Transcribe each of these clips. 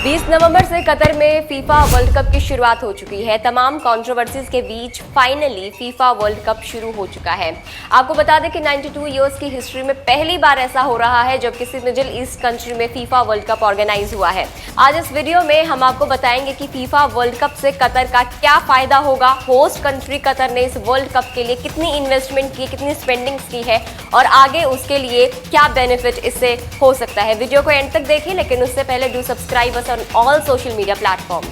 20 नवंबर से कतर में FIFA world cup की शुरुआत हो चुकी है। तमाम कंट्रोवर्सीज के बीच फाइनली फीफा वर्ल्ड कप शुरू हो चुका है। आपको बता दें कि 92 इयर्स की हिस्ट्री में पहली बार ऐसा हो रहा है जब किसी मिडिल ईस्ट कंट्री में फीफा वर्ल्ड कप ऑर्गेनाइज हुआ है। आज इस वीडियो में हम आपको बताएंगे कि फीफा वर्ल्ड कप से कतर का क्या फायदा होगा, होस्ट कंट्री कतर ने इस वर्ल्ड कप के लिए कितनी इन्वेस्टमेंट की, कितनी स्पेंडिंग्स की है और आगे उसके लिए क्या बेनिफिट इससे हो सकता है। वीडियो को एंड तक देखिए, लेकिन उससे पहले do subscribe on all social media platforms।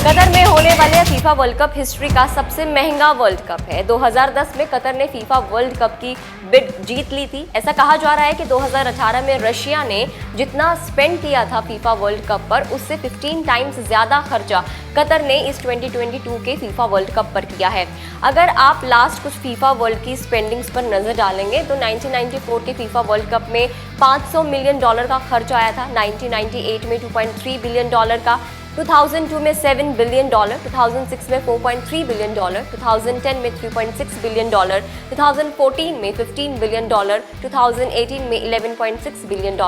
Qatar में होने वाले फीफा वर्ल्ड कप हिस्ट्री का सबसे महंगा वर्ल्ड कप है। 2010 में कतर ने फीफा वर्ल्ड कप की बिड जीत ली थी। ऐसा कहा जा रहा है कि 2018 में रशिया ने जितना स्पेंड किया था फीफा वर्ल्ड कप पर, उससे 15 टाइम्स ज्यादा खर्चा कतर ने इस 2022 के फीफा वर्ल्ड कप पर किया है। अगर आप लास्ट कुछ फीफा वर्ल्ड की स्पेंडिंग्स पर नजर डालेंगे तो 1994 के फीफा वर्ल्ड कप में $500 मिलियन का खर्च आया था, 1998 में $2.3 बिलियन का, 2002 में $7 बिलियन, 2006 में $4.3 बिलियन, 2010 में $3.6 बिलियन, 2014 में $15 बिलियन, 2018 में $11.6 बिलियन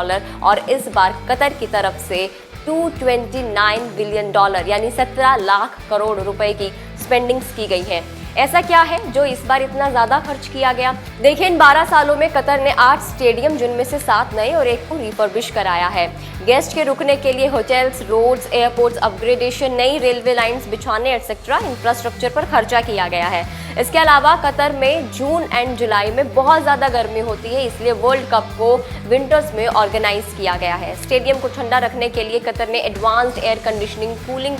और इस बार कतर की तरफ से $229 बिलियन यानी 17 लाख करोड़ रुपए की स्पेंडिंग्स की गई है। ऐसा क्या है जो इस बार इतना ज्यादा खर्च किया गया? देखिए, इन 12 सालों में कतर ने 8 स्टेडियम, जिनमें से 7 नए और 1 को रिफर्बिश कराया है। गेस्ट के रुकने के लिए होटल्स, रोड्स, एयरपोर्ट्स अपग्रेडेशन, नई रेलवे लाइंस बिछाने एक्सेट्रा इंफ्रास्ट्रक्चर पर खर्चा किया गया है। इसके अलावा कतर में जून एंड जुलाई में बहुत ज्यादा गर्मी होती है, इसलिए वर्ल्ड कप को विंटर्स में ऑर्गेनाइज किया गया है। स्टेडियम को ठंडा रखने के लिए कतर ने advanced air conditioning cooling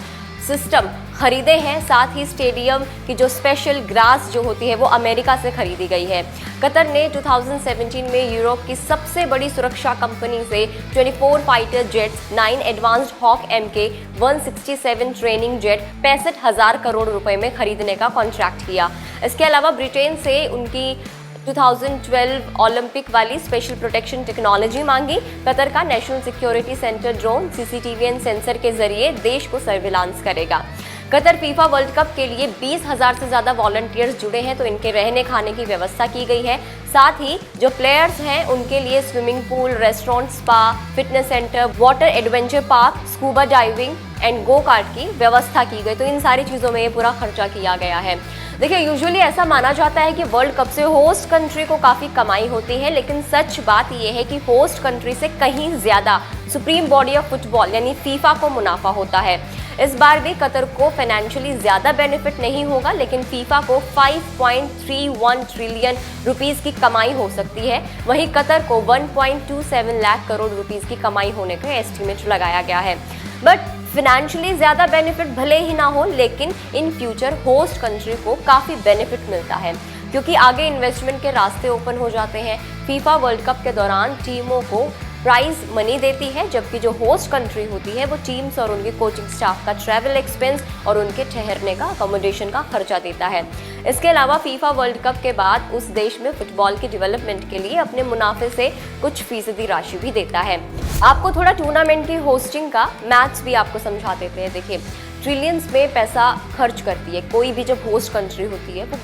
system खरीदे हैं। साथ ही स्टेडियम की जो स्पेशल ग्रास जो होती है वो अमेरिका से खरीदी गई है। कतर ने 2017 में यूरोप की सबसे बड़ी सुरक्षा कंपनी से 24 fighter jets, 9 advanced hawk MK 167 training jet 65,000 crore रुपए में खरीदने का कॉन्ट्रैक्ट किया। इसके अलावा ब्रिटेन से उनकी 2012 ओलंपिक वाली स्पेशल प्रोटेक्शन टेक्नोलॉजी मांगी। कतर का national security centre drone, CCTV and sensor के जरिए देश को सर्विलांस करेगा। कतर फीफा वर्ल्ड कप के लिए 20,000 से ज्यादा वॉलंटियर्स जुड़े हैं, तो इनके रहने खाने की व्यवस्था की गई है। साथ ही जो प्लेयर्स हैं उनके लिए swimming pool, restaurant, spa, fitness centre, water adventure park, scuba diving and go kart की व्यवस्था की गई। तो इन सारी चीजों में ये पूरा खर्चा किया गया है। देखिए, यूजुअली ऐसा माना जाता है कि वर्ल्ड कप से होस्ट कंट्री को काफी कमाई होती है, लेकिन सच बात यह है कि होस्ट कंट्री से कहीं ज्यादा सुप्रीम बॉडी ऑफ फुटबॉल यानी फीफा को मुनाफा होता है। इस बार भी कतर को फाइनेंशियली ज्यादा बेनिफिट नहीं होगा, लेकिन फीफा को 5.31 ट्रिलियन रुपीस की कमाई हो सकती है। वहीं कतर को 1.27 लाख करोड़ रुपीस की कमाई होने का एस्टिमेट लगाया गया है। बट फाइनेंशियली ज्यादा बेनिफिट भले ही ना हो, लेकिन इन फ्यूचर होस्ट कंट्री को काफी बेनिफिट मिलता है, क्योंकि आगे इन्वेस्टमेंट के रास्ते ओपन हो जाते हैं। फीफा वर्ल्ड कप के दौरान टीमों को प्राइज मनी देती है, जबकि जो होस्ट कंट्री होती है वो टीम्स और उनके कोचिंग स्टाफ का ट्रैवल एक्सपेंस और उनके ठहरने का, अकोमोडेशन का खर्चा देता है। इसके अलावा फीफा वर्ल्ड कप के बाद उस देश में फुटबॉल की डेवलपमेंट के लिए अपने मुनाफे से कुछ फीसदी राशि भी देता है। आपको थोड़ा टूर्नामेंट की होस्टिंग का मैथ्स भी आपको समझा देते हैं। देखिए, ट्रिलियंस में पैसा खर्च करती है कोई भी जब होस्ट कंट्री होती है, वो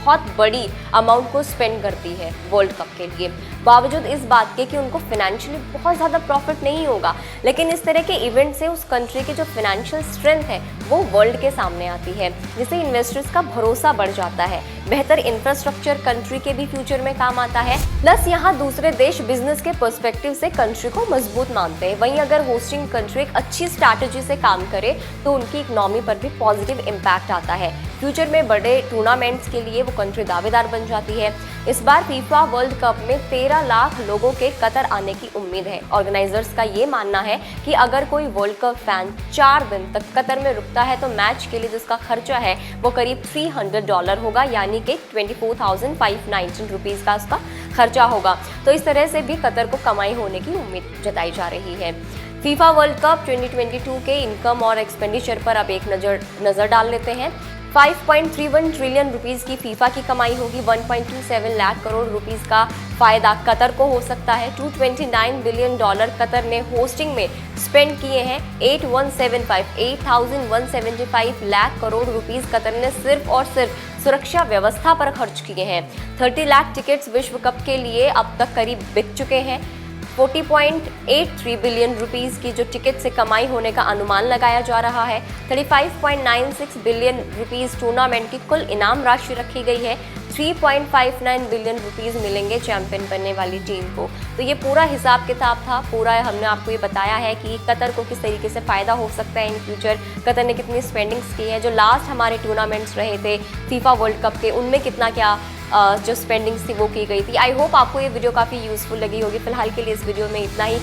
बहुत बड़ी अमाउंट को स्पेंड करती है वर्ल्ड कप के लिए, बावजूद इस बात के कि उनको फाइनेंशियली बहुत ज़्यादा प्रॉफिट नहीं होगा। लेकिन इस तरह के इवेंट से उस कंट्री की जो फाइनेंशियल स्ट्रेंथ है वो वर्ल्ड के सामने आती है, जिससे इन्वेस्टर्स का भरोसा बढ़ जाता है। बेहतर इंफ्रास्ट्रक्चर कंट्री के भी फ्यूचर में काम आता है। प्लस यहाँ दूसरे देश बिजनेस के पर्सपेक्टिव से कंट्री को मजबूत मानते हैं। वहीं अगर होस्टिंग कंट्री एक अच्छी स्ट्रैटेजी से काम करे तो उनकी इकोनॉमी पर भी पॉजिटिव इम्पैक्ट आता है। फ्यूचर में बड़े टूर्नामेंट्स के लिए वो कंट्री दावेदार बन जाती है। इस बार फीफा वर्ल्ड कप में 13 लाख लोगों के कतर आने की उम्मीद है। ऑर्गेनाइजर्स का ये मानना है कि अगर कोई वर्ल्ड कप फैन 4 दिन तक कतर में रुकता है तो मैच के लिए जिसका खर्चा है वो करीब $300 होगा, यानी कि 24,519 रुपीज़ का उसका खर्चा होगा। तो इस तरह से भी कतर को कमाई होने की उम्मीद जताई जा रही है। फीफा वर्ल्ड कप 2022 के इनकम और एक्सपेंडिचर पर अब एक नजर डाल लेते हैं। 5.31 ट्रिलियन रुपीस की फीफा की कमाई होगी। 1.27 लाख करोड़ रुपीस का फायदा कतर को हो सकता है। $229 बिलियन कतर ने होस्टिंग में स्पेंड किए हैं। 8,175 लाख करोड़ रुपीस कतर ने सिर्फ और सिर्फ सुरक्षा व्यवस्था पर खर्च किए हैं। 30 लाख टिकट्स विश्व कप के लिए अब तक करीब बिक चुके हैं। 40.83 बिलियन रुपीस की जो टिकट से कमाई होने का अनुमान लगाया जा रहा है। 35.96 बिलियन रुपीस टूर्नामेंट की कुल इनाम राशि रखी गई है। 3.59 बिलियन रुपीस मिलेंगे चैंपियन बनने वाली टीम को। तो ये पूरा हिसाब किताब था, पूरा हमने आपको ये बताया है कि कतर को किस तरीके से फ़ायदा हो सकता है इन फ्यूचर, कतर ने कितनी स्पेंडिंग्स की है, जो लास्ट हमारे टूर्नामेंट्स रहे थे फीफा वर्ल्ड कप के, उनमें कितना क्या जो स्पेंडिंग्स थी वो की गई थी। आई होप आपको ये वीडियो काफ़ी यूज़फुल लगी होगी। फिलहाल के लिए इस वीडियो में इतना ही।